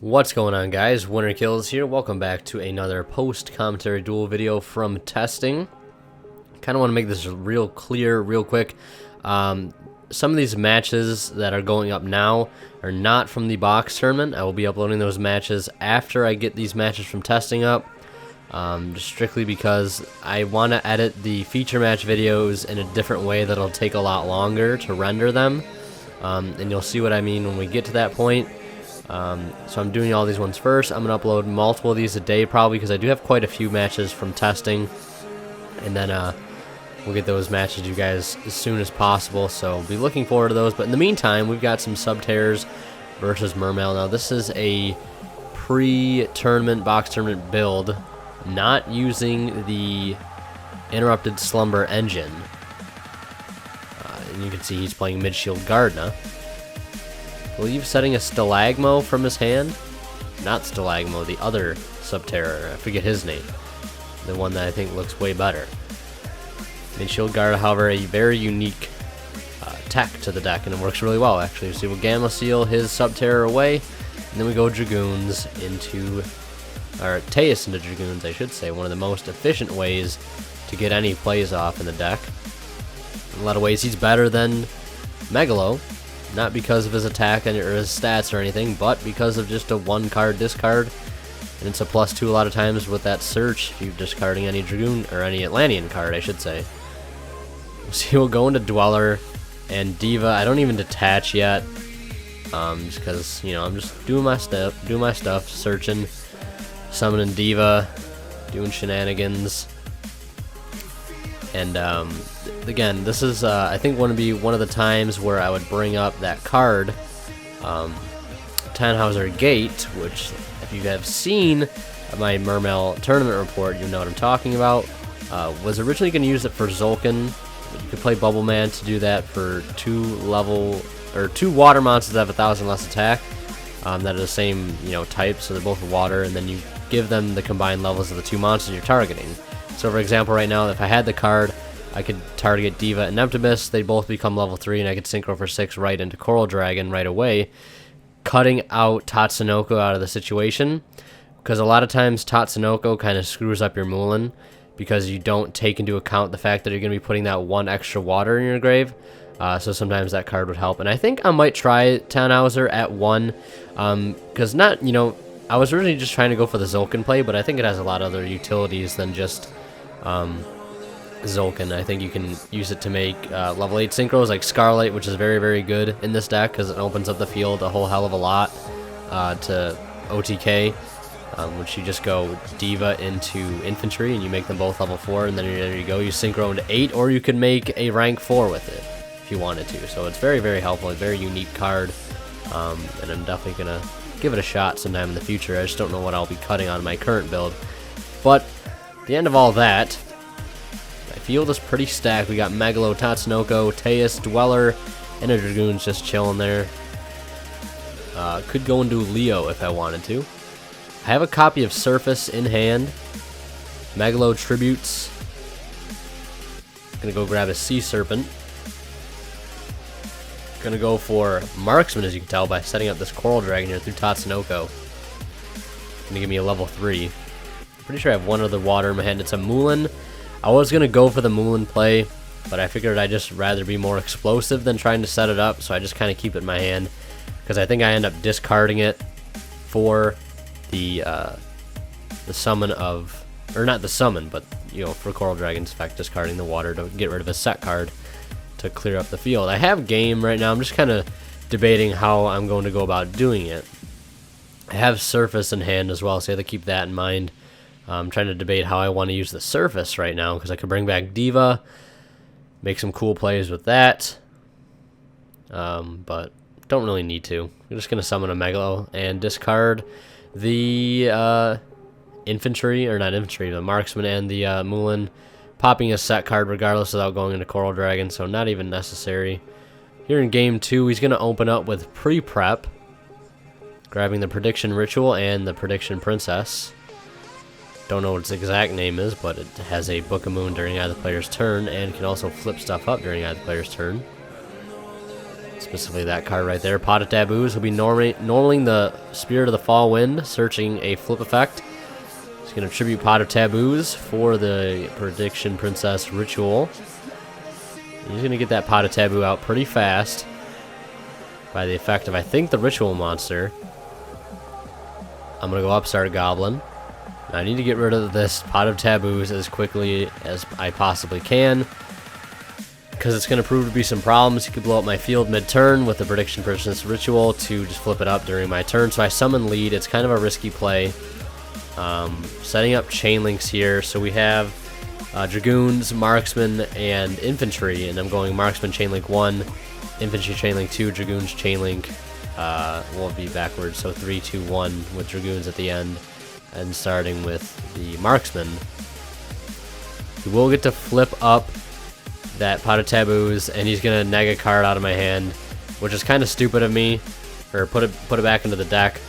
What's going on, guys? Winter Kills here. Welcome back to another post-commentary duel video from testing. Kind of want to make this real clear, real quick. Some of these matches that are going up now are not from the box tournament. I will be uploading those matches after I get these matches from testing up. Just strictly because I want to edit the feature match videos in a different way that'll take a lot longer to render them. And you'll see what I mean when we get to that point. So I'm doing all these ones first. I'm going to upload multiple of these a day probably because I do have quite a few matches from testing. And then we'll get those matches to you guys as soon as possible. So be looking forward to those. But in the meantime, we've got some Subterrors versus Mermail. Now this is a pre-tournament, box tournament build, not using the Interrupted Slumber engine. And you can see he's playing mid-shield guard now. I believe setting a Stalagmo from his hand. Not Stalagmo, the other Subterror. I forget his name. The one that I think looks way better. Mid-shield guard, however, a very unique tech to the deck, and it works really well, actually. So we'll Gamma Seal his Subterror away, and then we go Dragoons into, or Teus into Dragoons, I should say. One of the most efficient ways to get any plays off in the deck. In a lot of ways, he's better than Megalo. Not because of his attack or his stats or anything, but because of just a one-card discard. And it's a +2 a lot of times with that search if you're discarding any Dragoon, or any Atlantean card, I should say. So we'll go into Dweller and Diva. I don't even detach yet. Just because, you know, I'm just doing my stuff, searching, summoning Diva, doing shenanigans. And again, this is I think going to be one of the times where I would bring up that card, Tannhauser Gate, which if you have seen my Mermail tournament report, you know what I'm talking about. Was originally going to use it for Zulkin. You could play Bubble Man to do that for two water monsters that have 1,000 less attack. That are the same, you know, type, so they're both water, and then you give them the combined levels of the two monsters you're targeting. So for example, right now, if I had the card, I could target Diva and Neptibus. They'd both become level 3, and I could synchro for 6 right into Coral Dragon right away, cutting out Tatsunoko out of the situation. Because a lot of times Tatsunoko kind of screws up your Mulan, because you don't take into account the fact that you're going to be putting that one extra water in your grave. So sometimes that card would help. And I think I might try Tannhauser at 1, because not, you know, I was originally just trying to go for the Zulkin play, but I think it has a lot of other utilities than just Zulkin. I think you can use it to make level 8 synchros like Scarlet, which is very, very good in this deck because it opens up the field a whole hell of a lot to OTK, which you just go Diva into Infantry and you make them both level 4, and then there you go, you synchro into 8, or you can make a rank 4 with it if you wanted to. So it's very, very helpful, a very unique card, and I'm definitely going to give it a shot sometime in the future. I just don't know what I'll be cutting on my current build. But at the end of all that, my field is pretty stacked. We got Megalo, Tatsunoko, Teus, Dweller, and a Dragoon's just chilling there. Could go and do Leo if I wanted to. I have a copy of Surface in hand. Megalo Tributes. Gonna go grab a Sea Serpent. Gonna go for Marksman, as you can tell, by setting up this Coral Dragon here through Tatsunoko. Gonna give me a level 3. Pretty sure I have one other water in my hand. It's a Mulan. I was going to go for the Mulan play, but I figured I'd just rather be more explosive than trying to set it up, so I just kind of keep it in my hand, because I think I end up discarding it for the summon of, or not the summon, but, you know, for Coral Dragon's effect, discarding the water to get rid of a set card to clear up the field. I have game right now. I'm just kind of debating how I'm going to go about doing it. I have Surface in hand as well, so I have to keep that in mind. I'm trying to debate how I want to use the Surface right now, because I could bring back Diva, make some cool plays with that, but don't really need to. I'm just going to summon a Megalo and discard the Infantry, or not Infantry, the Marksman and the Mulan, popping a set card regardless without going into Coral Dragon, so not even necessary. Here in Game 2, he's going to open up with Pre-Prep, grabbing the Prediction Ritual and the Prediction Princess. Don't know what its exact name is, but it has a Book of Moon during either player's turn, and can also flip stuff up during either player's turn. It's Specifically that card right there. Pot of Taboos will be normaling the Spirit of the Fall Wind, searching a flip effect. He's going to tribute Pot of Taboos for the Prediction Princess Ritual. He's going to get that Pot of Taboo out pretty fast by the effect of, I think, the Ritual monster. I'm going to go Upstart Goblin. I need to get rid of this Pot of Taboos as quickly as I possibly can, because it's going to prove to be some problems. He could blow up my field mid-turn with the Prediction Princess Ritual to just flip it up during my turn. So I summon lead. It's kind of a risky play. Setting up chain links here. So we have Dragoons, Marksman, and Infantry. And I'm going Marksman chain link 1, Infantry chain link 2, Dragoons chain link. Will be backwards. So 3, 2, 1 with Dragoons at the end. And starting with the Marksman. He will get to flip up that Pot of Taboos, and he's gonna neg a card out of my hand, which is kind of stupid of me, or put it back into the deck.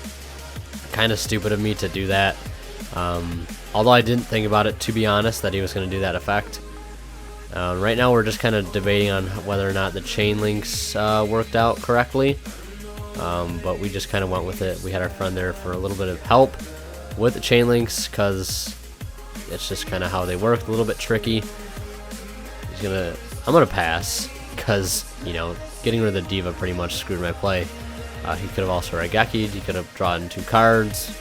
Kind of stupid of me to do that. Although I didn't think about it, to be honest, that he was gonna do that effect. Right now we're just kind of debating on whether or not the chain links worked out correctly, but we just kind of went with it. We had our friend there for a little bit of help with the chain links, because it's just kind of how they work. A little bit tricky. I'm gonna pass, because, you know, getting rid of the Diva pretty much screwed my play. He could have also Raigeki'd, he could have drawn 2 cards,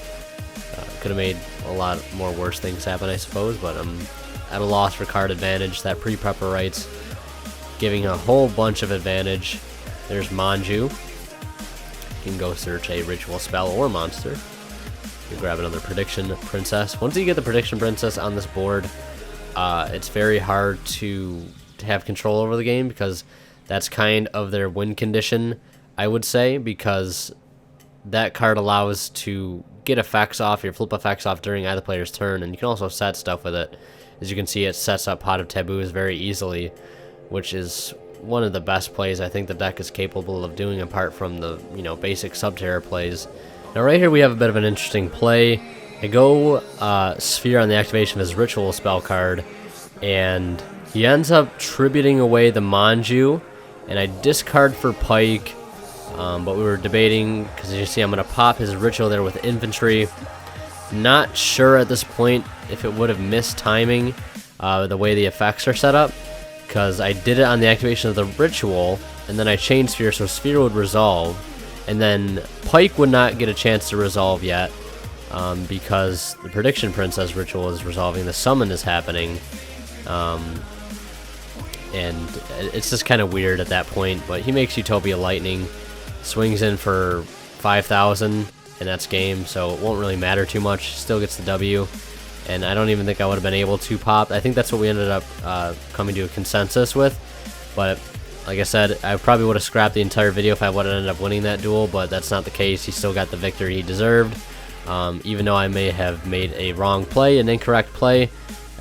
could have made a lot more worse things happen, I suppose, but I'm at a loss for card advantage. That pre-prepper rights giving a whole bunch of advantage. There's Manju. You can go search a ritual spell or monster. You grab another Prediction Princess. Once you get the Prediction Princess on this board, it's very hard to have control over the game, because that's kind of their win condition, I would say, because that card allows to get effects off, your flip effects off during either player's turn, and you can also set stuff with it. As you can see, it sets up Pot of Taboos very easily, which is one of the best plays I think the deck is capable of doing, apart from the, you know, basic Subterror plays. Now right here we have a bit of an interesting play. I go Sphere on the activation of his Ritual spell card, and he ends up tributing away the Manju, and I discard for Pike, but we were debating, because as you see I'm going to pop his Ritual there with Infantry. Not sure at this point if it would have missed timing the way the effects are set up, because I did it on the activation of the Ritual, and then I chained Sphere, so Sphere would resolve, and then Pike would not get a chance to resolve yet, because the Prediction Princess Ritual is resolving, the summon is happening, and it's just kind of weird at that point. But he makes Utopia Lightning, swings in for 5,000, and that's game, so it won't really matter too much. Still gets the W, and I don't even think I would have been able to pop. I think that's what we ended up coming to a consensus with, but like I said, I probably would have scrapped the entire video if I would have ended up winning that duel, but that's not the case. He still got the victory he deserved. Even though I may have made a wrong play, an incorrect play, it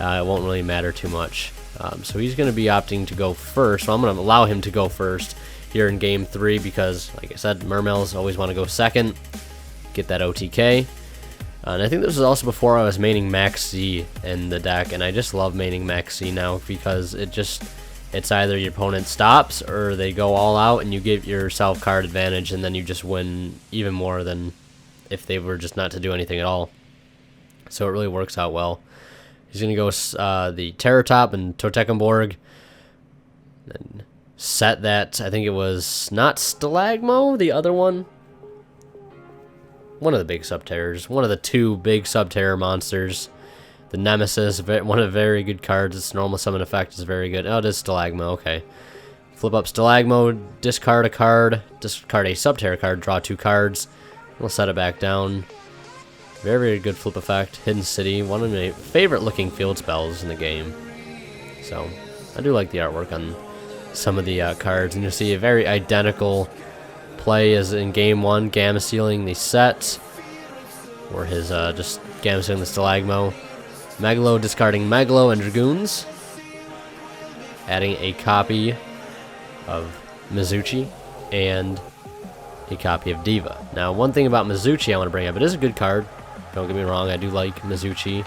won't really matter too much. So he's going to be opting to go first. So I'm going to allow him to go first here in Game 3, because, like I said, Mermails always want to go second, get that OTK. And I think this was also before I was maining Max C in the deck, and I just love maining Max C now, because it's either your opponent stops or they go all out and you give yourself card advantage, and then you just win even more than if they were just not to do anything at all. So it really works out well. He's going to go the Terror Top and Totekenborg, and set that, I think it was not Stalagmo, the other one. One of the big Subterrors, one of the 2 big Subterror monsters. The Nemesis, one of the very good cards. Its normal summon effect is very good. Oh, it is Stalagmo, okay. Flip up Stalagmo, discard a card, discard a Subterror card, draw 2 cards. We'll set it back down. Very, very good flip effect. Hidden City, one of my favorite looking field spells in the game. So, I do like the artwork on some of the cards. And you'll see a very identical play as in Game 1, Gamma Sealing the set. Or his just Gamma Sealing the Stalagmo. Megalo discarding Megalo and Dragoons. Adding a copy of Mizuchi and a copy of Diva. Now, one thing about Mizuchi I want to bring up, it is a good card. Don't get me wrong, I do like Mizuchi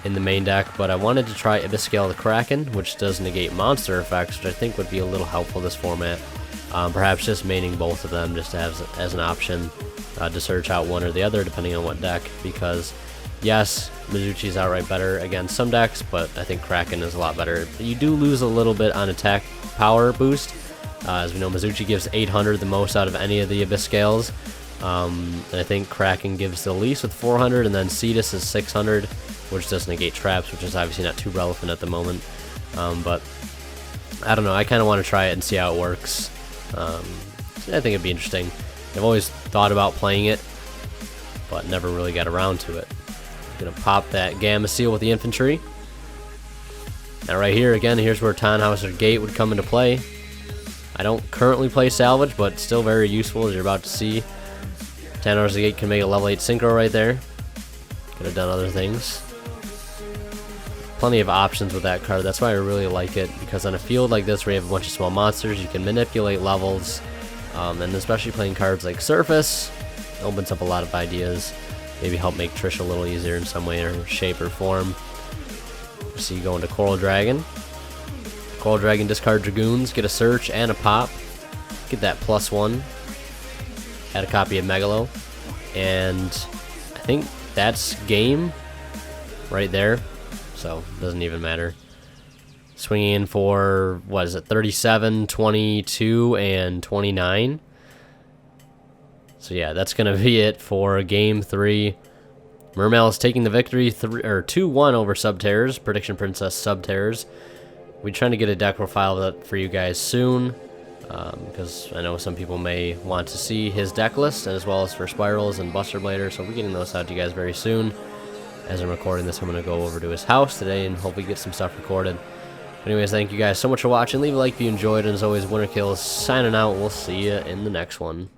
in the main deck, but I wanted to try Abysscale the Kraken, which does negate monster effects, which I think would be a little helpful this format. Perhaps just maining both of them just to have as an option to search out one or the other depending on what deck, because yes, Mizuchi's outright better against some decks, but I think Kraken is a lot better. You do lose a little bit on attack power boost. As we know, Mizuchi gives 800, the most out of any of the Abyss Scales. And I think Kraken gives the least with 400, and then Cetus is 600, which does negate traps, which is obviously not too relevant at the moment. But I don't know, I kind of want to try it and see how it works. I think it'd be interesting. I've always thought about playing it, but never really got around to it. Gonna pop that Gamma Seal with the infantry. Now right here, again, here's where Tannhauser Gate would come into play. I don't currently play Salvage, but still very useful, as you're about to see. Tannhauser Gate can make a level 8 Synchro right there. Could have done other things. Plenty of options with that card. That's why I really like it, because on a field like this where you have a bunch of small monsters, you can manipulate levels, and especially playing cards like Surface opens up a lot of ideas. Maybe help make Trish a little easier in some way or shape or form. So you go into Coral Dragon. Coral Dragon discard Dragoons, get a search and a pop. Get that +1. Add a copy of Megalo. And I think that's game right there. So it doesn't even matter. Swinging in for, what is it, 37, 22, and 29. So yeah, that's going to be it for Game 3. Mermails taking the victory 2-1 over Subterrors, Prediction Princess Subterrors. We're trying to get a deck profile for you guys soon, because I know some people may want to see his deck list, as well as for Spirals and Buster Blader, so we're getting those out to you guys very soon. As I'm recording this, I'm going to go over to his house today and hopefully get some stuff recorded. Anyways, thank you guys so much for watching. Leave a like if you enjoyed, and as always, Winter Kills signing out. We'll see you in the next one.